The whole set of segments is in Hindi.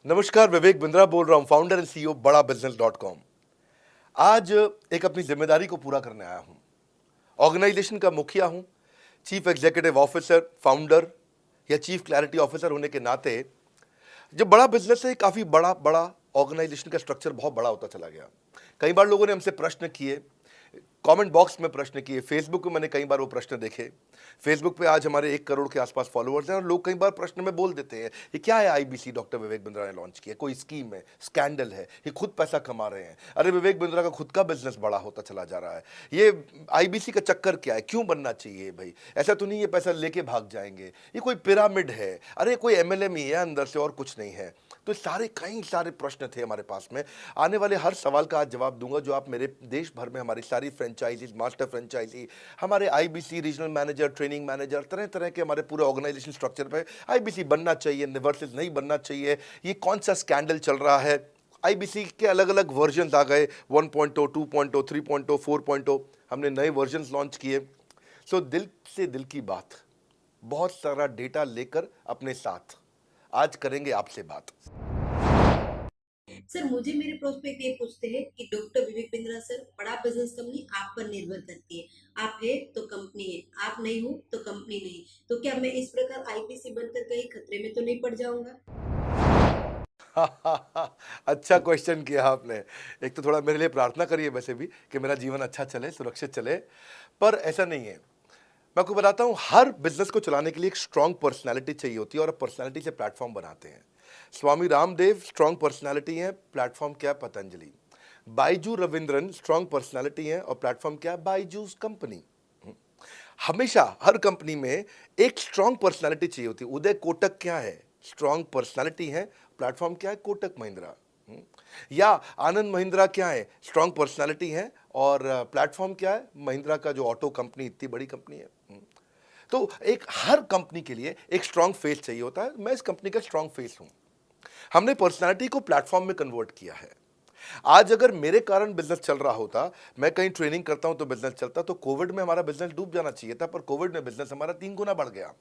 नमस्कार, विवेक बिंद्रा बोल रहा हूं, फाउंडर एंड सीईओ बड़ा बिजनेस डॉट कॉम। आज एक अपनी जिम्मेदारी को पूरा करने आया हूं। ऑर्गेनाइजेशन का मुखिया हूं, चीफ एग्जीक्यूटिव ऑफिसर, फाउंडर या चीफ क्लैरिटी ऑफिसर होने के नाते जब बड़ा बिजनेस है, काफी बड़ा बड़ा ऑर्गेनाइजेशन का स्ट्रक्चर बहुत बड़ा होता चला गया। कई बार लोगों ने हमसे प्रश्न किए, कमेंट बॉक्स में प्रश्न किए, फेसबुक पे मैंने कई बार वो प्रश्न देखे। फेसबुक पे आज हमारे 1 करोड़ के आसपास फॉलोअर्स हैं और लोग कई बार प्रश्न में बोल देते हैं, ये क्या है आईबीसी डॉक्टर विवेक बिंद्रा ने लॉन्च किया, कोई स्कीम है, स्कैंडल है, ये खुद पैसा कमा रहे हैं। अरे विवेक बिंद्रा का खुद का बिजनेस बड़ा होता चला जा रहा है, ये आईबीसी का चक्कर क्या है, क्यों बनना चाहिए भाई, ऐसा तो नहीं ये पैसा लेके भाग जाएंगे, ये कोई पिरामिड है, अरे कोई एमएलएम ही है अंदर से और कुछ नहीं है। तो सारे कई सारे प्रश्न थे हमारे पास में। आने वाले हर सवाल का आज जवाब दूंगा जो आप मेरे देश भर में हमारी सारी फ्रेंचाइजीज, मास्टर फ्रेंचाइजी, हमारे IBC regional manager, training manager, तरह तरह के हमारे पूरे ऑर्गेनाइजेशन स्ट्रक्चर पे आईबीसी बनना चाहिए वर्सेस नहीं बनना चाहिए, ये कौन सा स्कैंडल चल रहा है। आईबीसी के अलग अलग वर्जन आ गए, 1.0, 2.0, 3.0, 4.0, हमने नए वर्जन लॉन्च किए। सो दिल से दिल की बात, बहुत सारा डेटा लेकर अपने साथ आज करेंगे आपसे बात। सर, मुझे मेरे प्रोस्पेक्ट ये पूछते हैं कि डॉक्टर विवेक बिंद्रा सर, बड़ा बिजनेस कंपनी आप पर निर्भर करती है। आप है तो कंपनी है, आप नहीं हो तो कंपनी नहीं। तो क्या मैं इस प्रकार आईपीसी बनकर कहीं खतरे में तो नहीं पड़ जाऊंगा? अच्छा क्वेश्चन किया आपने। एक तो थोड़ा मेरे लिए प्रार्थना करिए वैसे भी कि मेरा जीवन अच्छा चले, सुरक्षित चले, पर ऐसा नहीं है। मैं आपको बताता हूं, हर बिजनेस को चलाने के लिए एक स्ट्रांग पर्सनालिटी चाहिए होती है और पर्सनालिटी से प्लेटफॉर्म बनाते हैं। स्वामी रामदेव स्ट्रांग पर्सनालिटी है, प्लेटफॉर्म क्या है, पतंजलि। बाइजू रविंद्रन स्ट्रांग पर्सनालिटी है और प्लेटफॉर्म क्या है, बाइजूस कंपनी। हमेशा हर कंपनी में एक स्ट्रांग पर्सनालिटी चाहिए होती है। उदय कोटक क्या है, स्ट्रांग पर्सनालिटी है, प्लेटफॉर्म क्या है, कोटक महिंद्रा। या आनंद महिंद्रा क्या है, स्ट्रांग पर्सनालिटी है और प्लेटफॉर्म क्या है, महिंद्रा का जो ऑटो कंपनी इतनी बड़ी कंपनी है। तो एक हर कंपनी के लिए एक स्ट्रांग फेस चाहिए होता है। मैं इस कंपनी का स्ट्रांग फेस हूं। हमने पर्सनालिटी को प्लेटफॉर्म में कन्वर्ट किया है। आज अगर मेरे कारण बिजनेस चल रहा होता, मैं कहीं ट्रेनिंग करता हूं तो बिजनेस चलता, तो कोविड में हमारा बिजनेस डूब जाना चाहिए था, पर कोविड में बिजनेस हमारा 3 गुना बढ़ गया।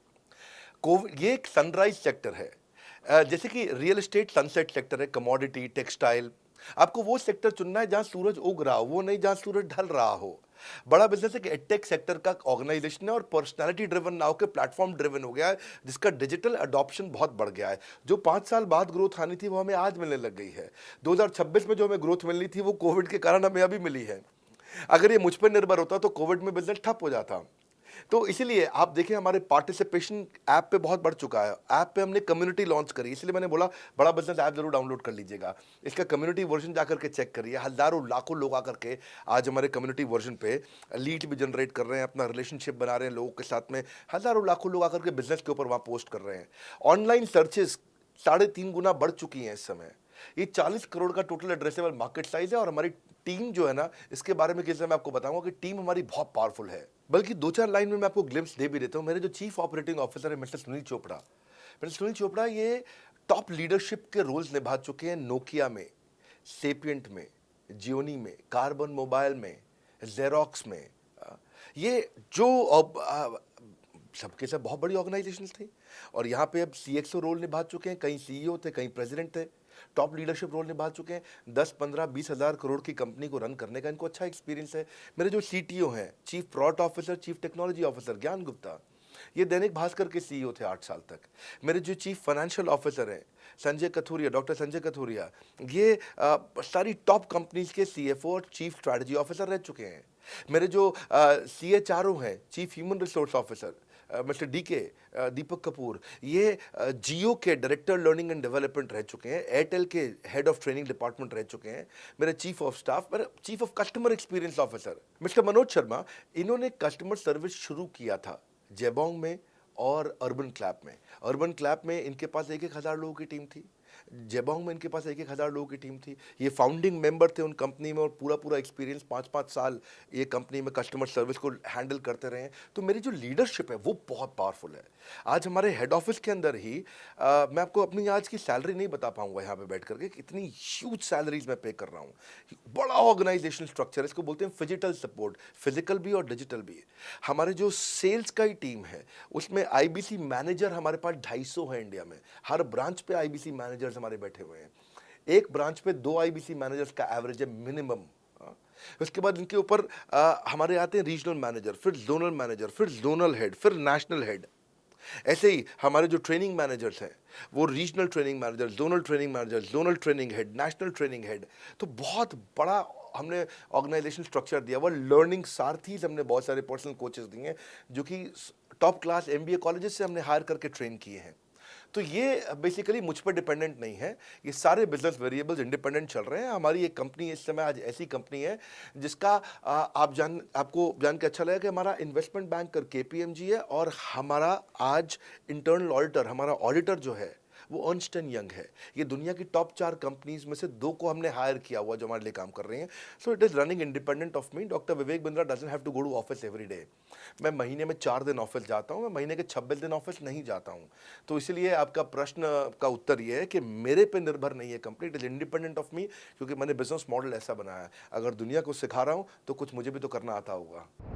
कोविड ये एक सनराइज सेक्टर है। जैसे कि रियल एस्टेट सनसेट सेक्टर है, कमोडिटी, टेक्सटाइल। आपको वो सेक्टर चुनना है जहां सूरज उग रहा हो, वो नहीं जहां सूरज ढल रहा हो। बड़ा बिजनेस एक एडटेक सेक्टर का ऑर्गेनाइजेशन है और पर्सनालिटी ड्रिवन ना होकर प्लेटफॉर्म ड्रिवन हो गया है, जिसका डिजिटल अडॉप्शन बहुत बढ़ गया है। जो 5 साल बाद ग्रोथ आनी थी वो हमें आज मिलने लग गई है। 2026 में जो हमें ग्रोथ मिलनी थी वो कोविड के कारण हमें अभी मिली है। अगर ये मुझ पर निर्भर होता तो कोविड में बिजनेस ठप हो जाता। तो इसीलिए आप देखें, हमारे पार्टिसिपेशन ऐप पे बहुत बढ़ चुका है। ऐप पे हमने कम्युनिटी लॉन्च करी, इसलिए मैंने बोला बड़ा बिजनेस ऐप जरूर डाउनलोड कर लीजिएगा। इसका कम्युनिटी वर्जन जाकर के चेक करिए। हजारों लाखों लोग आकर के आज हमारे कम्युनिटी वर्जन पे लीड भी जनरेट कर रहे हैं, अपना रिलेशनशिप बना रहे हैं लोगों के साथ में। हजारों लाखों लोग आकर के बिजनेस के ऊपर वहां पोस्ट कर रहे हैं। ऑनलाइन सर्चेस 3.5 गुना बढ़ चुकी हैं इस समय। ये 40 करोड़ का टोटल एड्रेसेबल मार्केट साइज है और हमारी टीम जो है ना, इसके बारे में किसी मैं आपको बताऊंगा कि टीम हमारी बहुत पावरफुल है। बल्कि 2-4 लाइन में मैं आपको ग्लिम्स दे भी देता हूं। मेरे जो चीफ ऑपरेटिंग ऑफिसर है मिस्टर सुनील चोपड़ा, ये टॉप लीडरशिप के रोल्स निभा चुके हैं नोकिया में, सेपियंट में, जियोनी में, कार्बन मोबाइल में, जेरोक्स में। ये जो सबके सब बहुत बड़ी ऑर्गेनाइजेशंस थी और यहाँ पे अब सीएक्सओ रोल निभा चुके हैं, कहीं सीईओ थे, कहीं प्रेसिडेंट थे, टॉप लीडरशिप रोल निभा चुके हैं। 10-15-20 हज़ार करोड़ की कंपनी को रन करने का इनको अच्छा एक्सपीरियंस है। मेरे जो सीटीओ हैं, chief product officer, chief technology officer ज्ञान गुप्ता, ये दैनिक भास्कर के सीईओ थे 8 साल तक। मेरे जो चीफ फाइनेंशियल ऑफिसर हैं संजय कथुरिया, डॉक्टर संजय कथुरिया, ये सारी टॉप कंपनीज के सीएफओ और चीफ स्ट्रैटेजी ऑफिसर रह चुके हैं। मेरे जो सीएचआरओ हैं, chief human resource officer mister DK Deepak Kapoor, ये जियो के डायरेक्टर लर्निंग एंड डेवलपमेंट रह चुके हैं, एयरटेल के हेड ऑफ ट्रेनिंग डिपार्टमेंट रह चुके हैं। मेरे चीफ ऑफ स्टाफ, मेरे chief of customer experience officer mister Manoj Sharma, इन्होंने कस्टमर सर्विस शुरू किया था जेबोंग में और अर्बन क्लैप में। अर्बन क्लैप में इनके पास 1-1 हज़ार लोगों की टीम थी, जेबोंग में इनके पास 1-1 हज़ार लोगों की टीम थी। ये फाउंडिंग मेंबर थे उन कंपनी में और पूरा पूरा एक्सपीरियंस 5-5 साल ये कंपनी में कस्टमर सर्विस को हैंडल करते रहे हैं। तो मेरी जो लीडरशिप है वो बहुत पावरफुल है। आज हमारे हेड ऑफिस के अंदर ही मैं आपको अपनी आज की सैलरी नहीं बता पाऊंगा यहाँ पे बैठ करके, इतनी ह्यूज सैलरीज मैं पे कर रहा हूँ। बड़ा ऑर्गेनाइजेशन स्ट्रक्चर, इसको बोलते हैं फिजिटल सपोर्ट, फिजिकल भी और डिजिटल भी। हमारे जो सेल्स का ही टीम है उसमें आईबीसी मैनेजर हमारे पास 250 है इंडिया में। हर ब्रांच पे आईबीसी मैनेजर मैनेजर्स हमारे बैठे हुए हैं। एक ब्रांच पे 2 आईबीसी मैनेजर्स का एवरेज है मिनिमम। उसके बाद इनके ऊपर हमारे आते हैं रीजनल मैनेजर, फिर जोनल मैनेजर, फिर जोनल हेड, फिर नेशनल हेड। ऐसे ही हमारे जो ट्रेनिंग मैनेजर्स हैं वो regional training manager, zonal training manager, zonal training head, national training head. तो बहुत बड़ा हमने ऑर्गेनाइजेशन स्ट्रक्चर दिया हुआ। लर्निंग सारथीज हमने बहुत सारे पर्सनल कोचेस दिए हैं जो कि टॉप क्लास एमबीए कॉलेजेस से हमने हायर करके ट्रेन किए हैं। तो ये बेसिकली मुझ पर डिपेंडेंट नहीं है, ये सारे बिजनेस वेरिएबल्स इंडिपेंडेंट चल रहे हैं। हमारी एक कंपनी इस समय आज ऐसी कंपनी है जिसका आपको जान के अच्छा लगेगा कि हमारा इन्वेस्टमेंट बैंकर केपीएमजी है और हमारा आज इंटरनल ऑडिटर, हमारा ऑडिटर जो है वो अर्नस्ट एंड यंग है। ये दुनिया की टॉप 4 कंपनीज में से 2 को हमने हायर किया हुआ जो हमारे लिए काम कर रही हैं। So it is running independent of me. Doctor Vivek Bindra doesn't have to go to office every day. मैं महीने में 4 दिन ऑफिस जाता हूँ, मैं महीने के 26 दिन ऑफिस नहीं जाता हूँ। तो इसलिए आपका प्रश्न का उत्तर ये है कि मेरे पे निर्भर नहीं है company, it is independent of मी, क्योंकि मैंने बिजनेस मॉडल ऐसा बनाया है। अगर दुनिया को सिखा रहा हूँ तो कुछ मुझे भी तो करना आता होगा।